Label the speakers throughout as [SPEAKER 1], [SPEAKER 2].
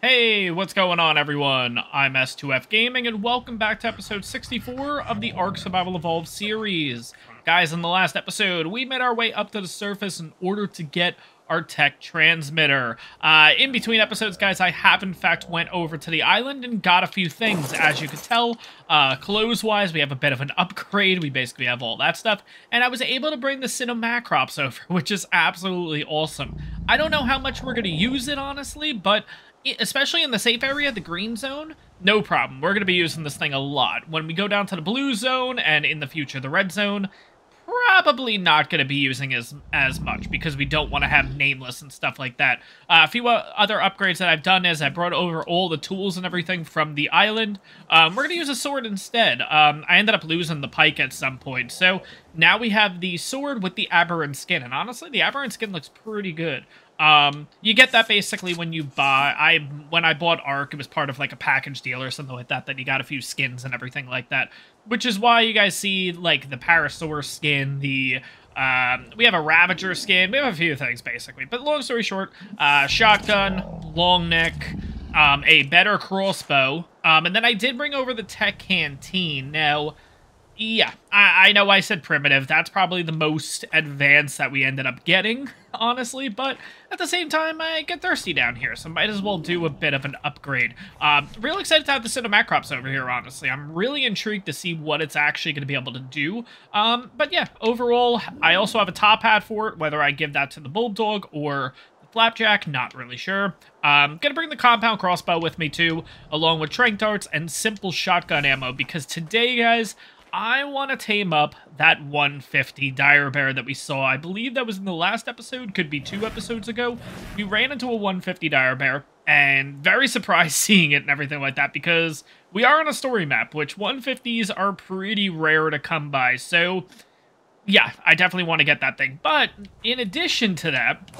[SPEAKER 1] Hey, what's going on, everyone? I'm S2F Gaming, and welcome back to episode 64 of the ARK Survival Evolved series. Guys, in the last episode, we made our way up to the surface in order to get our tech transmitter. In between episodes, guys, I have in fact went over to the island and got a few things. As you could tell, clothes-wise, we have a bit of an upgrade. We basically have all that stuff. And I was able to bring the Cinemacrops over, which is absolutely awesome. I don't know how much we're going to use it, honestly, but especially in the safe area, the green zone, no problem. We're going to be using this thing a lot. When we go down to the blue zone, and in the future the red zone, probably not going to be using as much, because we don't want to have nameless and stuff like that. A few other upgrades that I've done is I brought over all the tools and everything from the island. We're going to use a sword instead. I ended up losing the pike at some point, so now we have the sword with the aberrant skin, and honestly, the aberrant skin looks pretty good. You get that basically when you buy, when I bought ARK, it was part of like a package deal or something like that, that you got a few skins and everything like that, which is why you guys see like the Parasaur skin, we have a Ravager skin, we have a few things basically, but long story short, shotgun, long neck, a better crossbow, and then I did bring over the tech canteen. Now, yeah, I know I said primitive. That's probably the most advanced that we ended up getting, honestly. But at the same time, I get thirsty down here, so might as well do a bit of an upgrade. Real excited to have the Cinemacrops over here, honestly. I'm really intrigued to see what it's actually going to be able to do. But yeah, overall, I also have a top hat for it, whether I give that to the Bulbdog or Flapjack, not really sure. Gonna bring the compound crossbow with me too, along with tranq darts and simple shotgun ammo, because today, guys, I want to tame up that 150 dire bear that we saw. I believe that was in the last episode, could be 2 episodes ago. We ran into a 150 dire bear, and very surprised seeing it and everything like that, because we are on a story map, which 150s are pretty rare to come by, so yeah, I definitely want to get that thing. But in addition to that,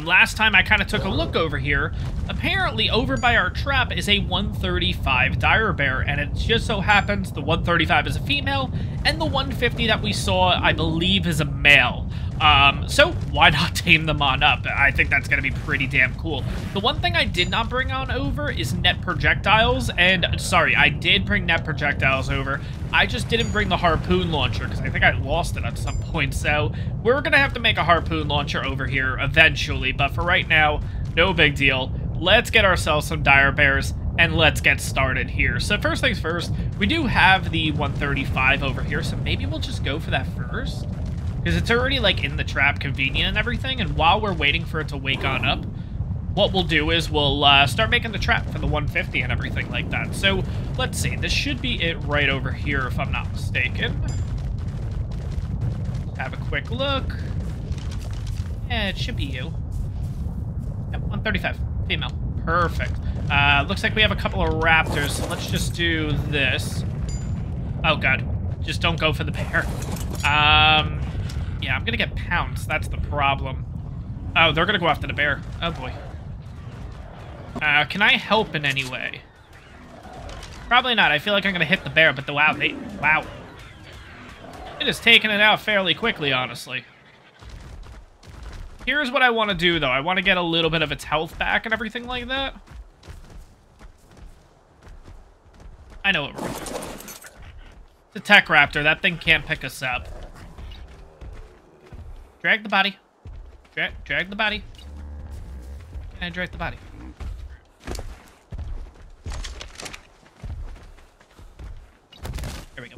[SPEAKER 1] last time I kind of took a look over here, apparently over by our trap is a 135 dire bear, and it just so happens the 135 is a female, and the 150 that we saw, I believe, is a male. So why not tame them on up? I think that's going to be pretty damn cool. The one thing I did not bring on over is net projectiles, and sorry, I did bring net projectiles over. I just didn't bring the harpoon launcher, because I think I lost it at some point, so we're going to have to make a harpoon launcher over here eventually, but for right now, no big deal. Let's get ourselves some dire bears, and let's get started here. So first things first, we do have the 135 over here, so maybe we'll just go for that first, because it's already like in the trap, convenient and everything, and while we're waiting for it to wake on up, what we'll do is we'll start making the trap for the 150 and everything like that. So let's see, this should be it right over here if I'm not mistaken. Have a quick look. Yeah, it should be you. Yep, 135, female. Perfect. Looks like we have a couple of raptors, so let's just do this. Oh god, just don't go for the bear. Yeah, I'm gonna get pounced, that's the problem. Oh, they're gonna go after the bear. Oh boy. Can I help in any way? Probably not. I feel like I'm gonna hit the bear, but wow, wow. It is taking it out fairly quickly, honestly. Here's what I want to do, though. I want to get a little bit of its health back and everything like that. I know what we're doing. It's a tech raptor. That thing can't pick us up. Drag the body. Drag the body. Can I drag the body? There we go.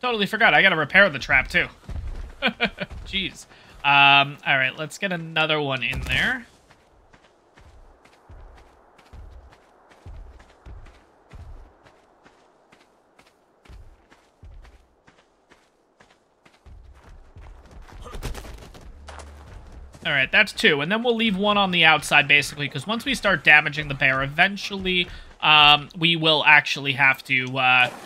[SPEAKER 1] Totally forgot. I gotta repair the trap, too. Jeez. Alright, let's get another one in there. Alright, that's 2, and then we'll leave 1 on the outside, basically, because once we start damaging the bear, eventually, we will actually have to,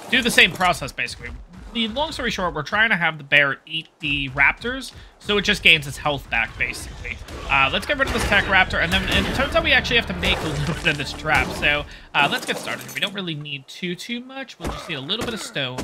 [SPEAKER 1] do the same process, basically. the long story short, we're trying to have the bear eat the raptors, so it just gains its health back, basically. Let's get rid of this tech raptor, and then it turns out we actually have to make a little bit of this trap, so let's get started. We don't really need too much. We'll just need a little bit of stone.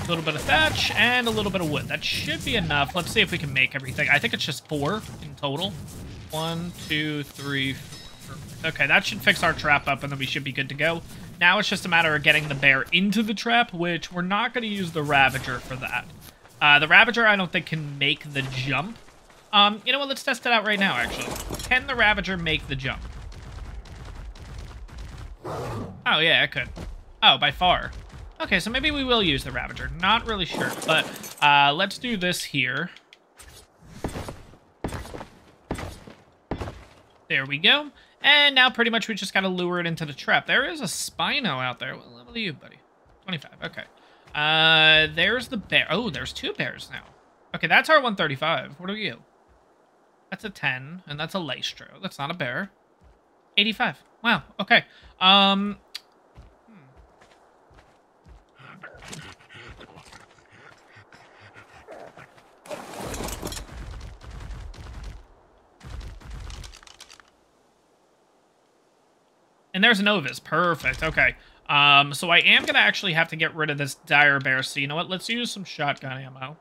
[SPEAKER 1] A little bit of thatch and a little bit of wood. That should be enough. Let's see if we can make everything. I think it's just 4 in total. 1, 2, 3, 4. Okay, that should fix our trap up, and then we should be good to go. Now it's just a matter of getting the bear into the trap, which we're not going to use the Ravager for that. The Ravager, I don't think, can make the jump. You know what? Let's test it out right now, actually. Can the Ravager make the jump? Oh, yeah, it could. Oh, by far. Okay, so maybe we will use the Ravager. Not really sure, but let's do this here. There we go. And now pretty much we just got to lure it into the trap. There is a Spino out there. What level are you, buddy? 25, okay. There's the bear. Oh, there's 2 bears now. Okay, that's our 135. What are you? That's a 10, and that's a Lystro. That's not a bear. 85. Wow, okay. And there's an Ovis. Perfect. Okay. So I am going to actually have to get rid of this Dire Bear. So you know what? Let's use some shotgun ammo.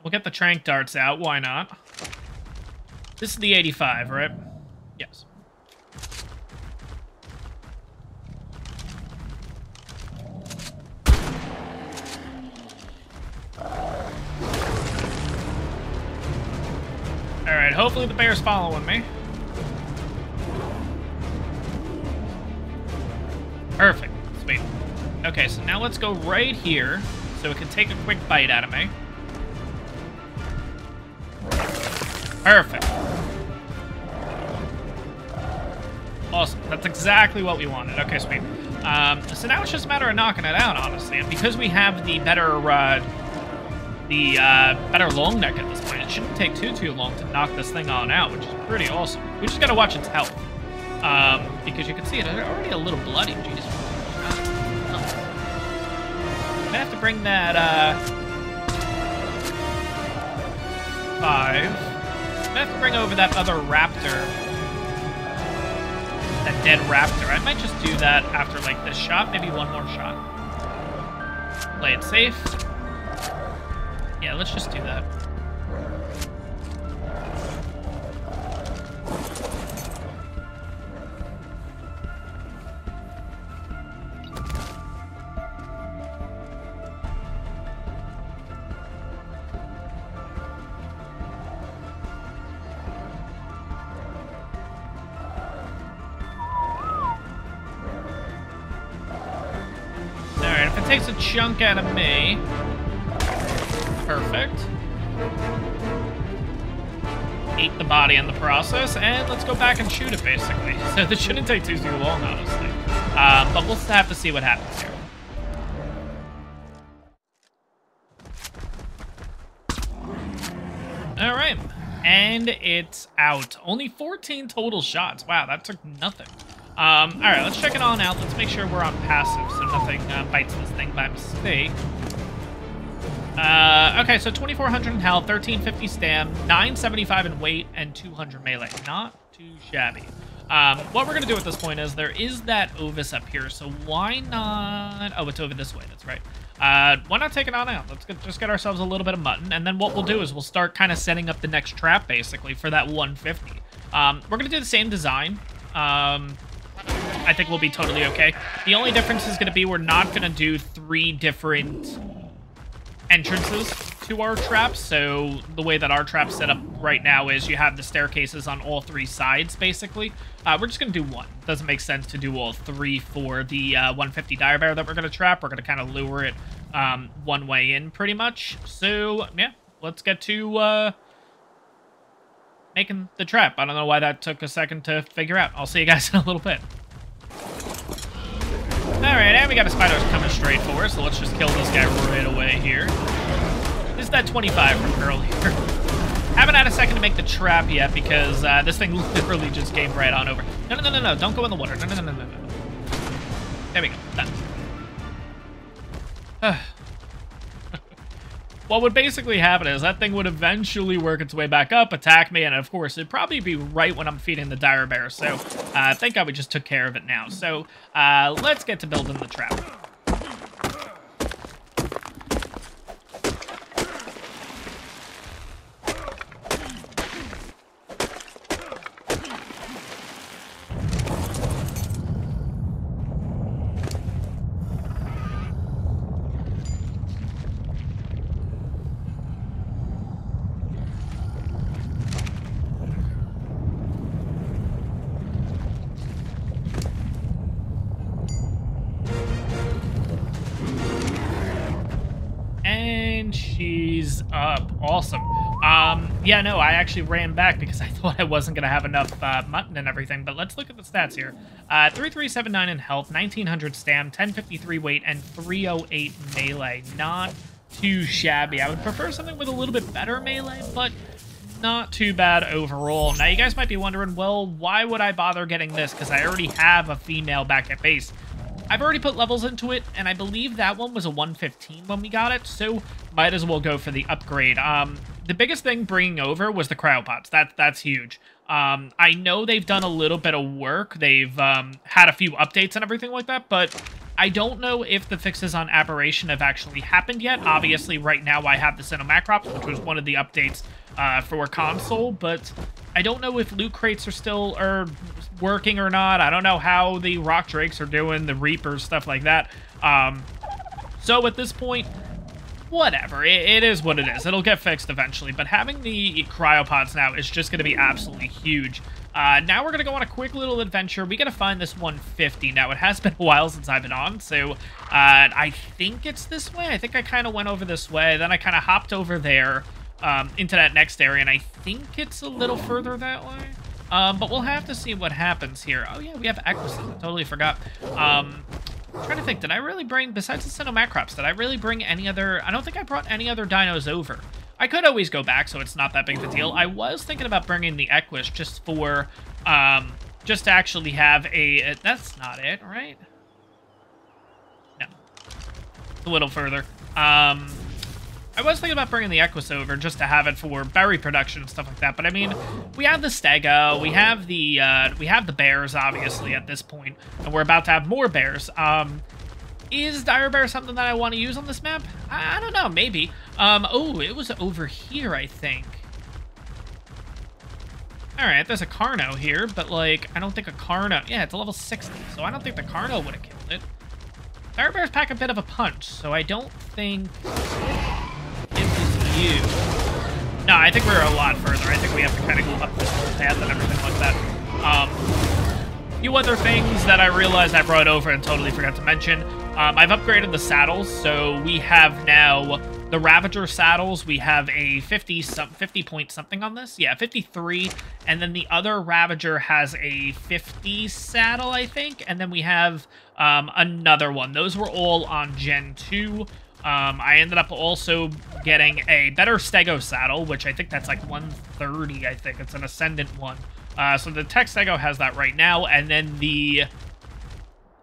[SPEAKER 1] We'll get the trank darts out. Why not? This is the 85, right? Yes. Alright, hopefully the bear's following me. Perfect. Sweet. Okay, so now let's go right here so it can take a quick bite out of me. Perfect. Awesome. That's exactly what we wanted. Okay, sweet. So now it's just a matter of knocking it out, honestly. And because we have the better long neck at this point, it shouldn't take too long to knock this thing on out, which is pretty awesome. We just gotta watch its health. Because you can see it's already a little bloody. Jeez. I'm gonna have to bring that, 5. I'm gonna have to bring over that other raptor. That dead raptor. I might just do that after, like, this shot. Maybe one more shot. Play it safe. Yeah, let's just do that. Takes a chunk out of me. Perfect. Ate the body in the process, and let's go back and shoot it, basically. So this shouldn't take too long, honestly. But we'll have to see what happens here. All right, and it's out. Only 14 total shots. Wow, that took nothing. All right, let's check it on out. Let's make sure we're on passive so nothing bites this thing by mistake. Okay, so 2,400 in health, 1,350 stam, 975 in weight, and 200 melee. Not too shabby. What we're going to do at this point is there is that Ovis up here, so why not... Oh, it's over this way, that's right. Why not take it on out? Let's just get ourselves a little bit of mutton, and then what we'll do is we'll start kind of setting up the next trap, basically, for that 150. We're going to do the same design. I think we'll be totally okay. The only difference is going to be we're not going to do 3 different entrances to our traps. So the way that our trap's set up right now is you have the staircases on all 3 sides, basically. We're just going to do 1. Doesn't make sense to do all 3 for the 150 Dire Bear that we're going to trap. We're going to kind of lure it one way in, pretty much. So, yeah, let's get to making the trap. I don't know why that took a second to figure out. I'll see you guys in a little bit. Alright, and we got a spider coming straight for us, so let's just kill this guy right away here. This is that 25 from earlier. Haven't had a second to make the trap yet because this thing literally just came right on over. No, don't go in the water. No. There we go, done. What would basically happen is that thing would eventually work its way back up, attack me, and of course, it'd probably be right when I'm feeding the dire bear. So, thank God we just took care of it now. So, let's get to building the trap. She's up. Awesome. Yeah, no, I actually ran back because I thought I wasn't going to have enough mutton and everything, but let's look at the stats here. 3379 in health, 1900 stam, 1053 weight, and 308 melee. Not too shabby. I would prefer something with a little bit better melee, but not too bad overall. Now, you guys might be wondering, well, why would I bother getting this? Because I already have a female back at base. I've already put levels into it, and I believe that one was a 115 when we got it, so might as well go for the upgrade. The biggest thing bringing over was the cryopods. That's huge. I know they've done a little bit of work. They've had a few updates and everything like that, but I don't know if the fixes on Aberration have actually happened yet. Obviously, right now I have the Cinemacrops, which was one of the updates for console, but I don't know if loot crates are still working or not. I don't know how the rock drakes are doing, the reapers, stuff like that. So at this point, whatever. It is what it is. It'll get fixed eventually, but having the cryopods now is just going to be absolutely huge. Now we're going to go on a quick little adventure. We got to find this 150. Now, it has been a while since I've been on, so I think it's this way. I think I kind of went over this way, then I kind of hopped over there into that next area, and I think it's a little further that way. But we'll have to see what happens here. Oh, yeah, we have Equises. I totally forgot. I'm trying to think, did I really bring, besides the Cinemacrops, did I really bring any other... I don't think I brought any other dinos over. I could always go back, so it's not that big of a deal. I was thinking about bringing the Equus just for, just to actually have a... that's not it, right? No. A little further. I was thinking about bringing the Equus over just to have it for berry production and stuff like that, but I mean, we have the Stego, we have the bears, obviously, at this point, and we're about to have more bears. Is Dire Bear something that I want to use on this map? I don't know, maybe. Oh, it was over here, I think. Alright, there's a Carno here, but, like, I don't think a Carno... Yeah, it's a level 60, so I don't think the Carno would have killed it. Dire Bears pack a bit of a punch, so I don't think... you. No, I think we're a lot further. I think we have to kind of go up this whole path and everything like that. Few other things that I realized I brought over and totally forgot to mention. I've upgraded the saddles, so we have now the Ravager saddles. We have a 50 point something on this. Yeah, 53. And then the other Ravager has a 50 saddle, I think. And then we have another one. Those were all on Gen 2. I ended up also getting a better Stego saddle, which I think that's like 130, I think. It's an Ascendant one. So the Tech Stego has that right now, and then the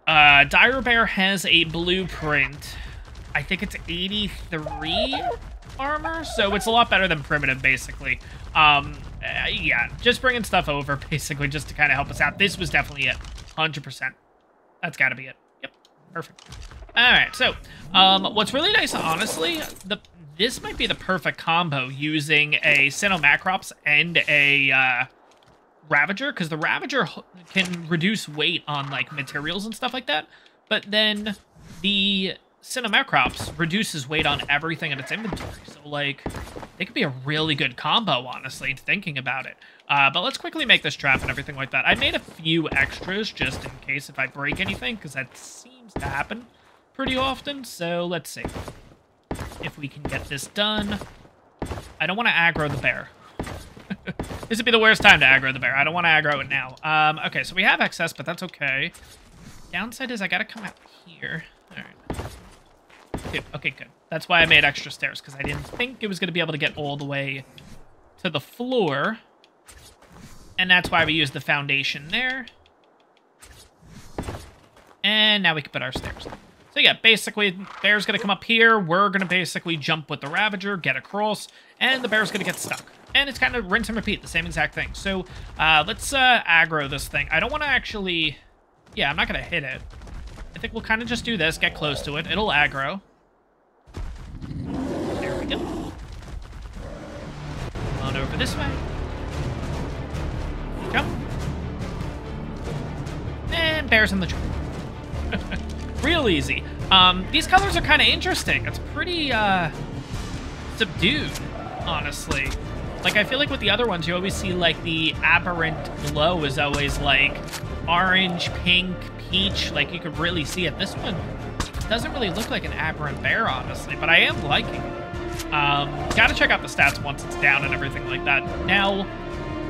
[SPEAKER 1] Dire Bear has a blueprint. I think it's 83 armor, so it's a lot better than Primitive, basically. Yeah, just bringing stuff over, basically, just to kind of help us out. This was definitely it, 100%. That's got to be it. Yep, perfect. All right, so what's really nice, honestly, this might be the perfect combo using a Cinemacrops and a Ravager, because the Ravager can reduce weight on, like, materials and stuff like that, but then the Cinemacrops reduces weight on everything in its inventory, so, like, it could be a really good combo, honestly, thinking about it. But let's quickly make this trap and everything like that. I made a few extras just in case if I break anything, because that seems to happen pretty often, so let's see if we can get this done. I don't want to aggro the bear. This would be the worst time to aggro the bear. I don't want to aggro it now. Okay, so we have excess, but that's okay. Downside is I gotta come out here. All right. Good. Okay, good. That's why I made extra stairs, because I didn't think it was going to be able to get all the way to the floor. And that's why we used the foundation there. And now we can put our stairs. So yeah, basically, bear's going to come up here. We're going to basically jump with the Ravager, get across, and the bear's going to get stuck. And it's kind of rinse and repeat, the same exact thing. So let's aggro this thing. I don't want to actually... Yeah, I'm not going to hit it. I think we'll kind of just do this, get close to it. It'll aggro. There we go. On over this way. Jump. And bears in the tree. Real easy. These colors are kind of interesting. It's pretty subdued, honestly. Like, I feel like with the other ones, you always see, like, the aberrant glow is always, like, orange, pink, peach. Like, you could really see it. This one doesn't really look like an aberrant bear, honestly, but I am liking it. Gotta check out the stats once it's down and everything like that. Now,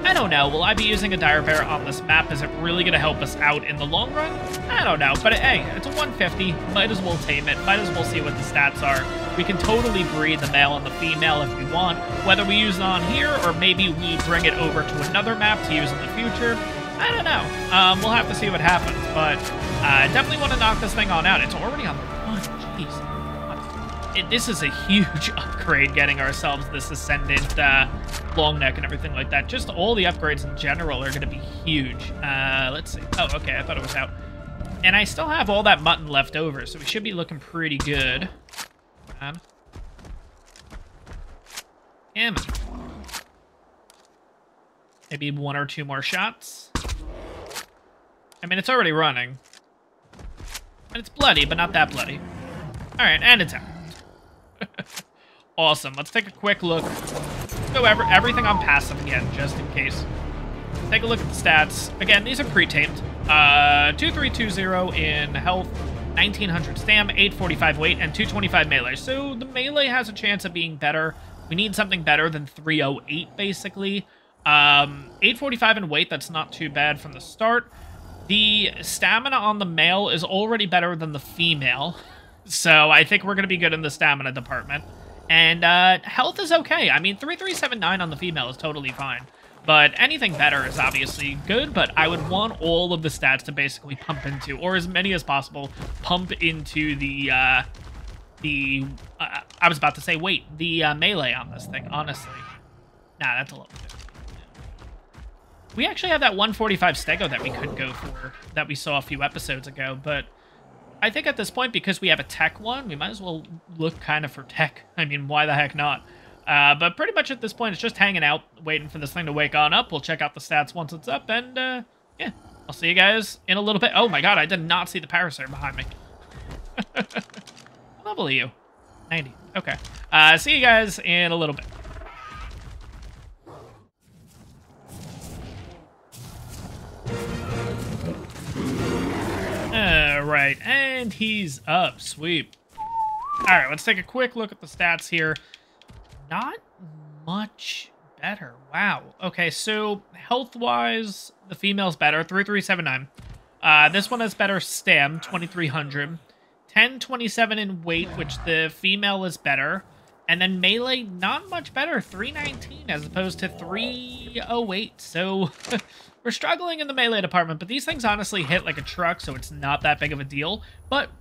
[SPEAKER 1] I don't know. Will I be using a dire bear on this map? Is it really going to help us out in the long run? I don't know. But hey, it's a 150. Might as well tame it. Might as well see what the stats are. We can totally breed the male and the female if we want. Whether we use it on here or maybe we bring it over to another map to use in the future. I don't know. We'll have to see what happens. But I definitely want to knock this thing on out. It's already on the run. Jeez. This is a huge upgrade, getting ourselves this Ascendant long neck and everything like that. Just all the upgrades in general are going to be huge. Let's see. Oh, okay. I thought it was out. And I still have all that mutton left over, so we should be looking pretty good. Damn. Maybe 1 or 2 more shots. I mean, it's already running. And it's bloody, but not that bloody. All right, and it's out. Awesome. Let's take a quick look. Let's go everything on passive again, just in case. Take a look at the stats. Again, these are pre-tamed. 2320 in health, 1900 stam, 845 weight, and 225 melee. So the melee has a chance of being better. We need something better than 308, basically. 845 in weight, that's not too bad from the start. The stamina on the male is already better than the female. So I think we're going to be good in the stamina department. And health is okay. I mean, 3379 on the female is totally fine. But anything better is obviously good, but I would want all of the stats to basically pump into, or as many as possible, pump into the I was about to say, wait, the melee on this thing, honestly. Nah, that's a little bit. We actually have that 145 stego that we could go for, that we saw a few episodes ago, but I think at this point, because we have a tech one, we might as well look kind of for tech. I mean, why the heck not? But pretty much at this point, it's just hanging out, waiting for this thing to wake on up. We'll check out the stats once it's up, and yeah, I'll see you guys in a little bit. Oh my god, I did not see the Parasaur behind me. What level are you? 90. Okay. See you guys in a little bit. Alright, and he's up. Sweet. Alright, let's take a quick look at the stats here. Not much better. Wow. Okay, so health-wise, the female's better, 3379. This one has better stam, 2300. 1027 in weight, which the female is better. And then melee, not much better, 319 as opposed to 308. So we're struggling in the melee department, but these things honestly hit like a truck, so it's not that big of a deal. But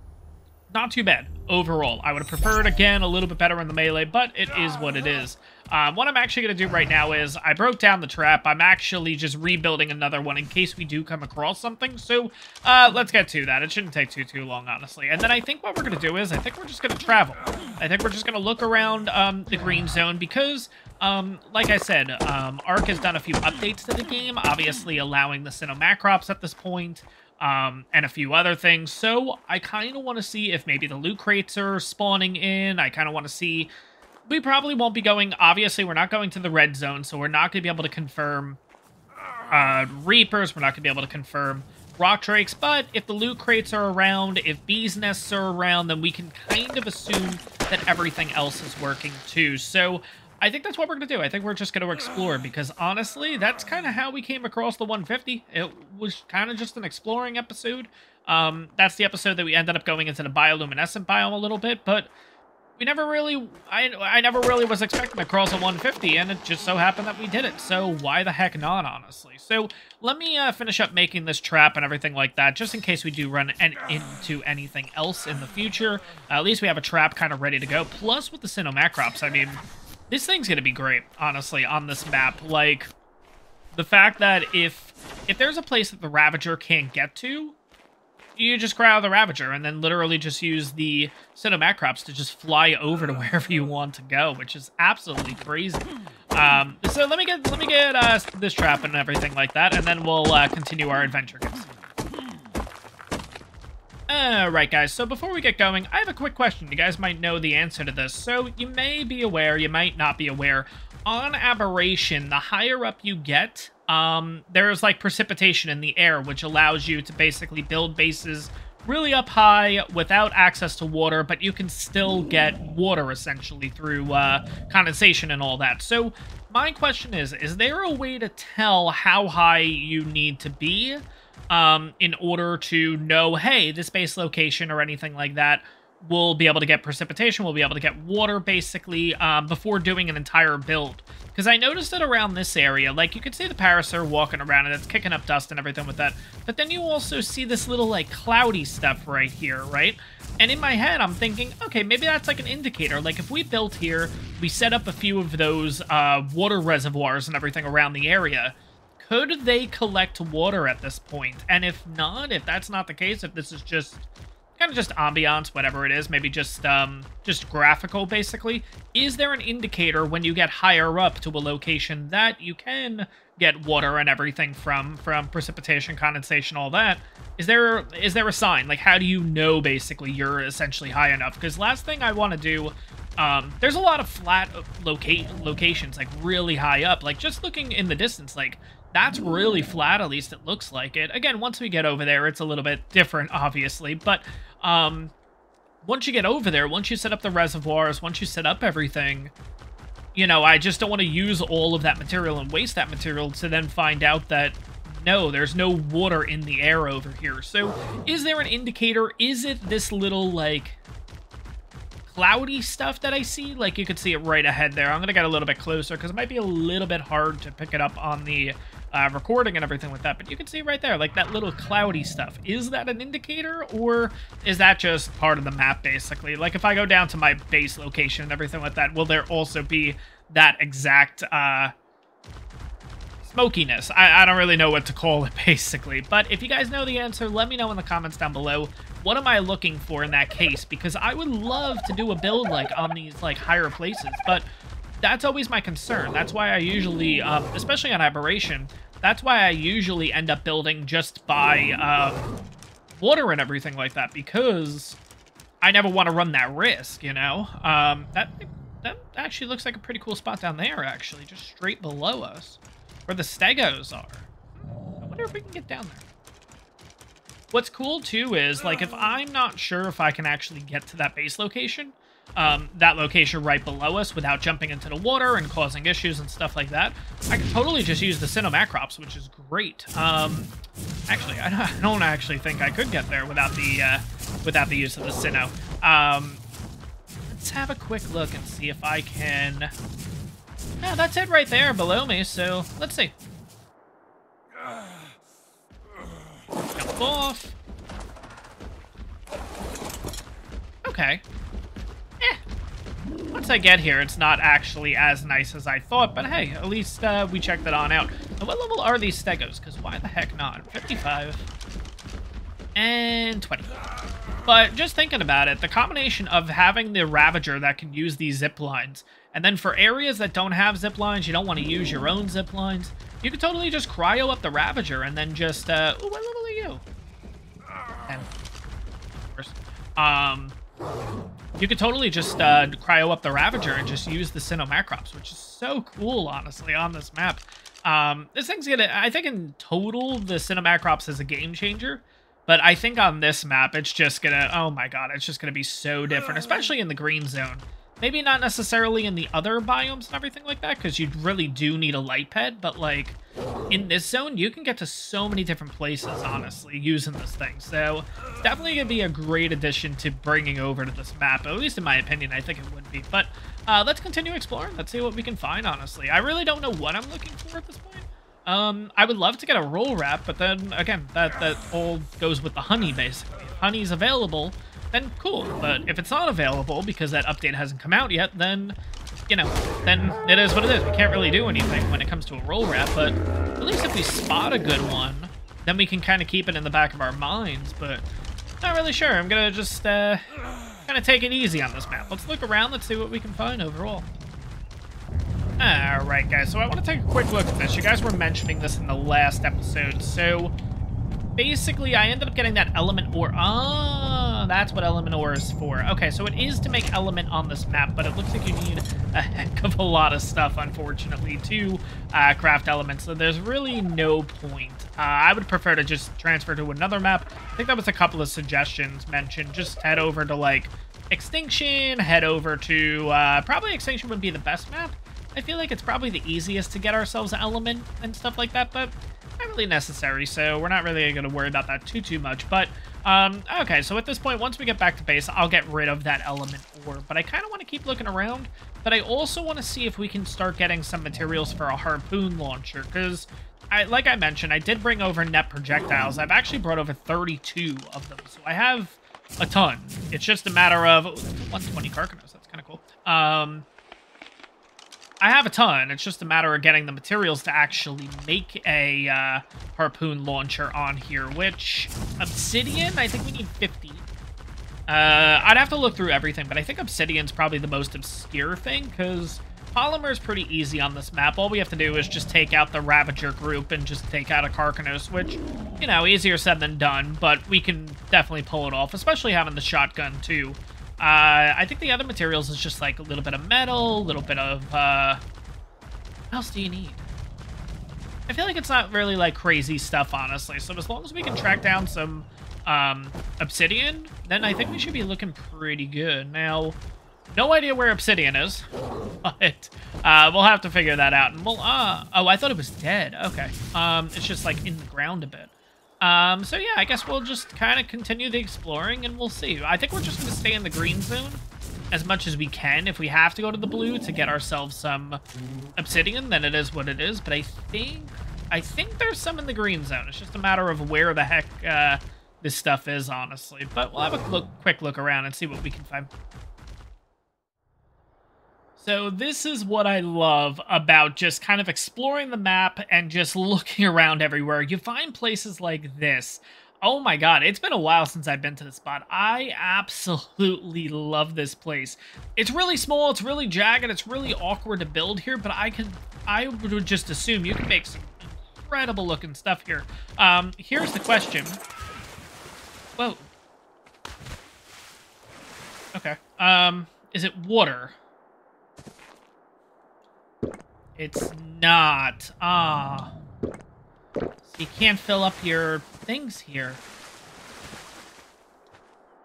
[SPEAKER 1] not too bad overall. I would have preferred, again, a little bit better in the melee, but it is what it is. What I'm actually going to do right now is I broke down the trap. I'm actually just rebuilding another one in case we do come across something. So let's get to that. It shouldn't take too long, honestly. And then I think what we're going to do is I think we're just going to travel. I think we're just going to look around the green zone because, like I said, ARK has done a few updates to the game, obviously allowing the Cinemacrops at this point. And a few other things. So I kind of want to see if maybe the loot crates are spawning in. I kind of want to see. We probably won't be going. Obviously, we're not going to the red zone, so we're not going to be able to confirm Reapers. We're not going to be able to confirm Rock Drakes. But if the loot crates are around, if bees' nests are around, then we can kind of assume that everything else is working too. So I think that's what we're going to do. I think we're just going to explore because, honestly, that's kind of how we came across the 150. It was kind of just an exploring episode. That's the episode that we ended up going into the bioluminescent biome a little bit, but we never really, I never really was expecting to cross a 150, and it just so happened that we did it, so why the heck not, honestly? So, let me finish up making this trap and everything like that, just in case we do run into anything else in the future. At least we have a trap kind of ready to go, plus with the Cynomacrops, I mean, this thing's gonna be great, honestly, on this map. Like, the fact that if there's a place that the Ravager can't get to, you just cry out the Ravager and then literally just use the Cynomacrops to just fly over to wherever you want to go, which is absolutely crazy. So let me get this trap and everything like that, and then we'll continue our adventure, guys. Alright, guys, so before we get going, I have a quick question. You guys might know the answer to this. So you may be aware, you might not be aware. On Aberration, the higher up you get, there's like precipitation in the air, which allows you to basically build bases really up high without access to water, but you can still get water essentially through condensation and all that. So my question is there a way to tell how high you need to be in order to know, hey, this base location or anything like that will be able to get precipitation, we'll be able to get water, basically, before doing an entire build? Because I noticed it around this area. Like, you can see the Parasaur walking around, and it's kicking up dust and everything with that. But then you also see this little, like, cloudy stuff right here, right? And in my head, I'm thinking, okay, maybe that's like an indicator. Like, if we built here, we set up a few of those water reservoirs and everything around the area, could they collect water at this point? And if not, if that's not the case, if this is just kind of just ambiance, whatever it is, maybe just graphical, basically, is there an indicator when you get higher up to a location that you can get water and everything from precipitation, condensation, all that? Is there a sign? Like, how do you know, basically, you're essentially high enough? Because last thing I want to do, there's a lot of flat locations, like, really high up. Like, just looking in the distance, like, that's really flat, at least it looks like it. Again, once we get over there, it's a little bit different, obviously, but once you get over there, once you set up the reservoirs, once you set up everything, you know, I just don't want to use all of that material and waste that material to then find out that, no, there's no water in the air over here. So, is there an indicator? Is it this little, like, cloudy stuff that I see? Like, you could see it right ahead there. I'm going to get a little bit closer because it might be a little bit hard to pick it up on the recording and everything with that, but you can see right there, like that little cloudy stuff. Is that an indicator, or is that just part of the map, basically? Like, if I go down to my base location and everything like that, will there also be that exact smokiness? I don't really know what to call it, basically, but if you guys know the answer, let me know in the comments down below. What am I looking for in that case? Because I would love to do a build like on these like higher places, but that's always my concern. That's why I usually, especially on Aberration, that's why I usually end up building just by water and everything like that, because I never want to run that risk, you know? That actually looks like a pretty cool spot down there, actually, just straight below us, where the stegos are. I wonder if we can get down there. What's cool, too, is, like, if I'm not sure if I can actually get to that base location, that location right below us without jumping into the water and causing issues and stuff like that, I could totally just use the Cynomacrops, which is great. Actually, I don't actually think I could get there without the use of the Cyno. Let's have a quick look and see if I can... Yeah, that's it right there below me, so let's see. Jump off. Okay. Once I get here, it's not actually as nice as I thought, but hey, at least we checked it on out. Now, what level are these stegos? Because why the heck not? 55 and 20. But just thinking about it, the combination of having the Ravager that can use these zip lines, and then for areas that don't have zip lines, you don't want to use your own zip lines, you could totally just cryo up the Ravager and then just, ooh, what level are you? 10. Of course. You could totally just cryo up the Ravager and just use the Cynomacrops, which is so cool, honestly, on this map. This thing's gonna, I think in total, the Cynomacrops is a game changer, but I think on this map, it's just gonna, oh my god, it's just gonna be so different, especially in the green zone. Maybe not necessarily in the other biomes and everything like that, because you really do need a light ped, but like in this zone, you can get to so many different places, honestly, using this thing. So it's definitely going to be a great addition to bringing over to this map, at least in my opinion, I think it would be. But let's continue exploring. Let's see what we can find, honestly. I really don't know what I'm looking for at this point. I would love to get a roll wrap, but then, again, that all goes with the honey, basically. If honey's available, then cool. But if it's not available because that update hasn't come out yet, then, you know, then it is what it is. We can't really do anything when it comes to a roll wrap, but at least if we spot a good one, then we can kind of keep it in the back of our minds, but not really sure. I'm gonna just, kind of take it easy on this map. Let's look around. Let's see what we can find overall. Alright, guys, so I want to take a quick look at this. You guys were mentioning this in the last episode. So, basically, I ended up getting that element ore. Ah, that's what element ore is for. Okay, so it is to make element on this map, but it looks like you need a heck of a lot of stuff, unfortunately, to craft elements. So there's really no point. I would prefer to just transfer to another map. I think that was a couple of suggestions mentioned. Just head over to, like, Extinction, head over to, probably Extinction would be the best map. I feel like it's probably the easiest to get ourselves an element and stuff like that, but not really necessary, so we're not really going to worry about that too much. But, okay, so at this point, once we get back to base, I'll get rid of that element ore. But I kind of want to keep looking around, but I also want to see if we can start getting some materials for a harpoon launcher, because, like I mentioned, I did bring over net projectiles. I've actually brought over 32 of them, so I have a ton. It's just a matter of 120 carcanos. That's kind of cool. I have a ton. It's just a matter of getting the materials to actually make a harpoon launcher on here, which obsidian, I think we need 50. I'd have to look through everything, but I think obsidian's probably the most obscure thing, because polymer is pretty easy on this map. All we have to do is just take out the Ravager group and just take out a Carcanos, which, you know, easier said than done, but we can definitely pull it off, especially having the shotgun, too. I think the other materials is just, like, a little bit of metal, a little bit of, what else do you need? I feel like it's not really, like, crazy stuff, honestly, so as long as we can track down some, obsidian, then I think we should be looking pretty good. Now, no idea where obsidian is, but, we'll have to figure that out, and we'll, oh, I thought it was dead, okay, it's just, like, in the ground a bit. So yeah, I guess we'll just kind of continue the exploring and we'll see. I think we're just going to stay in the green zone as much as we can. If we have to go to the blue to get ourselves some obsidian, then it is what it is. But I think there's some in the green zone. It's just a matter of where the heck this stuff is, honestly. But we'll have a quick look around and see what we can find. So this is what I love about just kind of exploring the map and just looking around everywhere. You find places like this. Oh my god, it's been a while since I've been to this spot. I absolutely love this place. It's really small, it's really jagged, it's really awkward to build here, but I would just assume you can make some incredible looking stuff here. Here's the question. Whoa. Okay. Is it water? It's not. Ah. So you can't fill up your things here.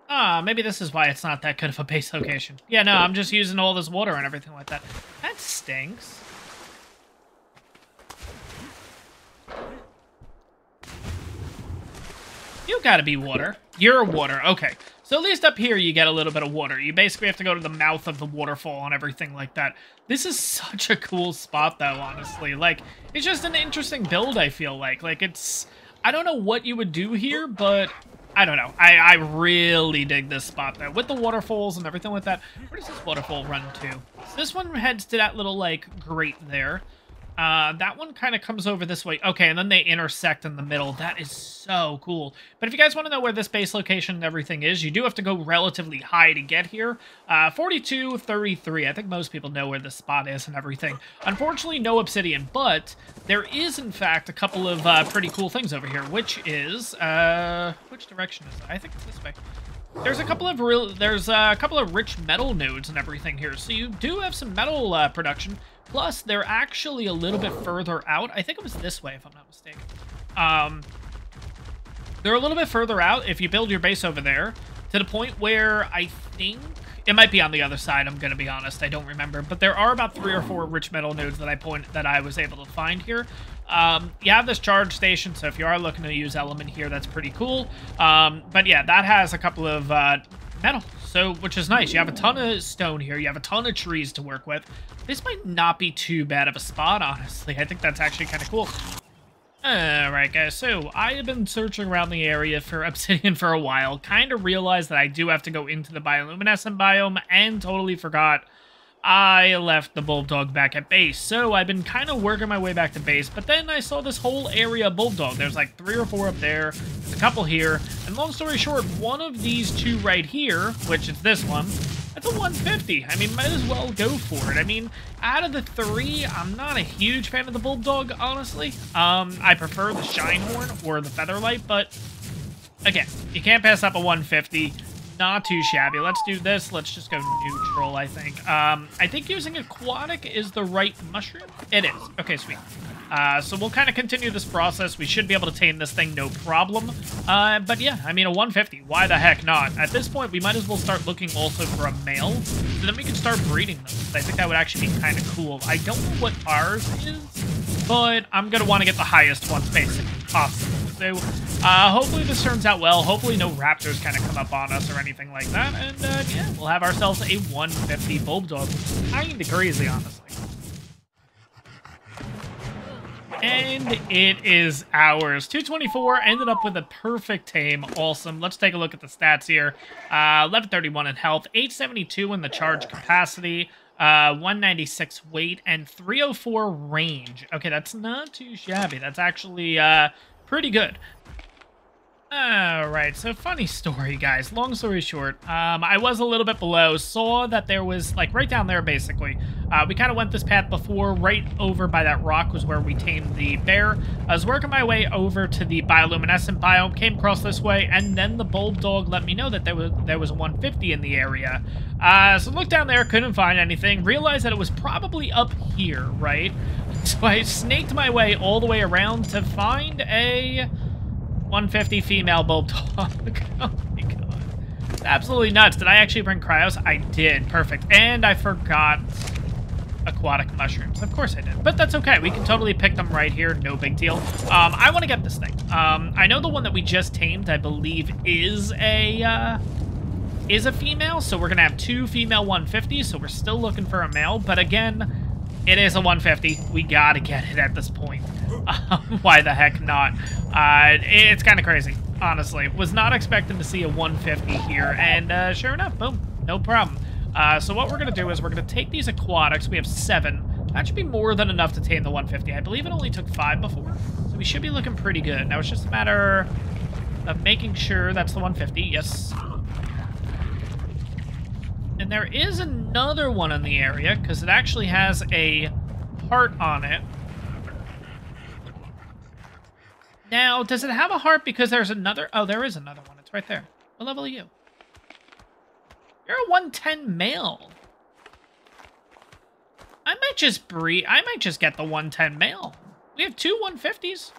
[SPEAKER 1] Ah, maybe this is why it's not that good of a base location. Yeah, no, I'm just using all this water and everything like that. That stinks. You gotta be water. You're water. Okay. So at least up here, you get a little bit of water. You basically have to go to the mouth of the waterfall and everything like that. This is such a cool spot, though, honestly. Like, it's just an interesting build, I feel like. Like, it's... I don't know what you would do here, but... I don't know. I really dig this spot, though. With the waterfalls and everything like that. Where does this waterfall run to? So this one heads to that little, like, grate there. That one kind of comes over this way. Okay, and then they intersect in the middle. That is so cool. But if you guys want to know where this base location and everything is, you do have to go relatively high to get here. 4233. I think most people know where this spot is and everything. Unfortunately, no obsidian, but there is, in fact, a couple of pretty cool things over here, which is... which direction is it? I think it's this way. There's a couple of rich metal nodes and everything here, so you do have some metal production. Plus, they're actually a little bit further out. I think it was this way, if I'm not mistaken. They're a little bit further out if you build your base over there, to the point where I think It might be on the other side, I'm going to be honest. I don't remember. But there are about 3 or 4 rich metal nodes that I was able to find here. You have this charge station, so if you are looking to use element here, that's pretty cool. But yeah, that has a couple of metal, so which is nice. You have a ton of stone here. You have a ton of trees to work with. This might not be too bad of a spot, honestly. I think that's actually kind of cool. Alright guys, so I have been searching around the area for obsidian for a while, kind of realized that I do have to go into the bioluminescent biome, and totally forgot I left the Bulbdog back at base. So I've been kind of working my way back to base, but then I saw this whole area of Bulbdog. There's like 3 or 4 up there, there's a couple here, and long story short, one of these 2 right here, which is this one, that's a 150. I mean, might as well go for it. I mean, out of the 3, I'm not a huge fan of the Bulbdog, honestly. I prefer the Shinehorn or the Featherlight, but again, you can't pass up a 150. Not too shabby. Let's do this. Let's just go neutral, I think. I think using aquatic is the right mushroom. It is. Okay, sweet. So we'll kind of continue this process. We should be able to tame this thing, no problem. But yeah, I mean, a 150. Why the heck not? At this point, we might as well start looking also for a male, so then we can start breeding them. I think that would actually be kind of cool. I don't know what ours is, but I'm going to want to get the highest ones, basically, possible. So hopefully this turns out well. Hopefully no raptors kind of come up on us or anything like that. And yeah, we'll have ourselves a 150 Bulbdog, which is kind of crazy, honestly. And it is ours. 224, ended up with a perfect tame. Awesome. Let's take a look at the stats here. 1131 in health, 872 in the charge capacity, 196 weight, and 304 range. Okay, that's not too shabby. That's actually pretty good. Alright, so funny story, guys. Long story short, I was a little bit below, saw that there was, like, right down there, basically. We kind of went this path before, right over by that rock was where we tamed the bear. I was working my way over to the bioluminescent biome, came across this way, and then the Bulbdog let me know that there was a 150 in the area. So looked down there, couldn't find anything, realized that it was probably up here, right? So I snaked my way all the way around to find a 150 female Bulbdog. Oh my god. It's absolutely nuts. Did I actually bring cryos? I did. Perfect. And I forgot aquatic mushrooms. Of course I did. But that's okay. We can totally pick them right here. No big deal. I want to get this thing. I know the one that we just tamed, I believe, is a female. So we're going to have 2 female 150s. So we're still looking for a male. But again, it is a 150. We got to get it at this point. Why the heck not? It's kind of crazy, honestly. Was not expecting to see a 150 here, and sure enough, boom, no problem. So what we're going to do is we're going to take these aquatics. We have 7. That should be more than enough to tame the 150. I believe it only took 5 before, so we should be looking pretty good. Now it's just a matter of making sure that's the 150. Yes. And there is another one in the area, because it actually has a heart on it. Now, does it have a heart because there's another? Oh, there is another one. It's right there. What level are you? You're a 110 male. I might just breed. I might just get the 110 male. We have 2 150s.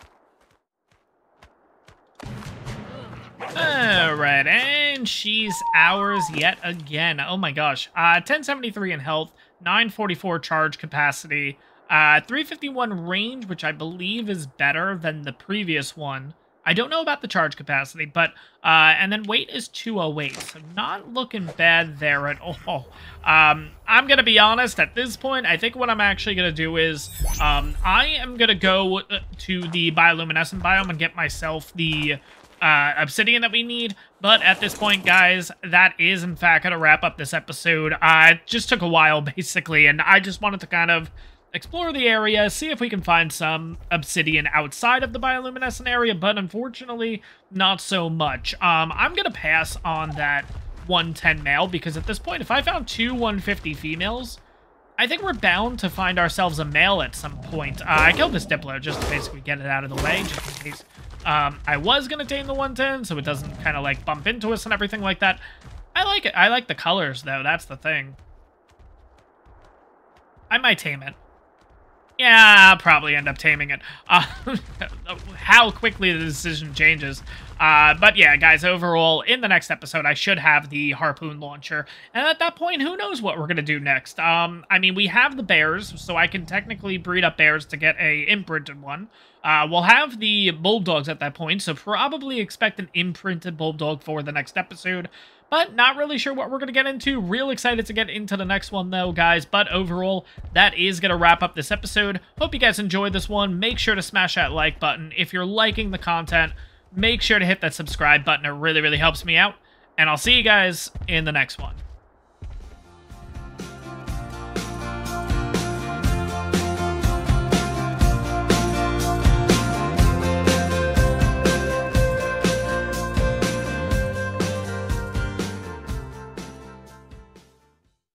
[SPEAKER 1] Alright, and she's ours yet again. Oh my gosh. 1073 in health, 944 charge capacity. 351 range, which I believe is better than the previous one. I don't know about the charge capacity, but, and then weight is 208, so not looking bad there at all. I'm gonna be honest, at this point, I think what I'm actually gonna do is, I am gonna go to the bioluminescent biome and get myself the obsidian that we need. But at this point, guys, that is in fact gonna wrap up this episode. It just took a while, basically, and I just wanted to kind of explore the area, see if we can find some obsidian outside of the bioluminescent area, but unfortunately, not so much. I'm gonna pass on that 110 male, because at this point, if I found 2 150 females, I think we're bound to find ourselves a male at some point. I killed this Diplo just to basically get it out of the way, just in case. I was gonna tame the 110, so it doesn't kind of like bump into us and everything like that. I like it. I like the colors, though. That's the thing. I might tame it. Yeah, I'll probably end up taming it. How quickly the decision changes. But yeah, guys, overall, in the next episode, I should have the harpoon launcher. And at that point, who knows what we're going to do next? I mean, we have the bears, so I can technically breed up bears to get a imprinted one. We'll have the Bulbdogs at that point, so probably expect an imprinted Bulbdog for the next episode. But not really sure what we're going to get into. Real excited to get into the next one, though, guys. But overall, that is going to wrap up this episode. Hope you guys enjoyed this one. Make sure to smash that like button. If you're liking the content, make sure to hit that subscribe button. It really, really helps me out. And I'll see you guys in the next one.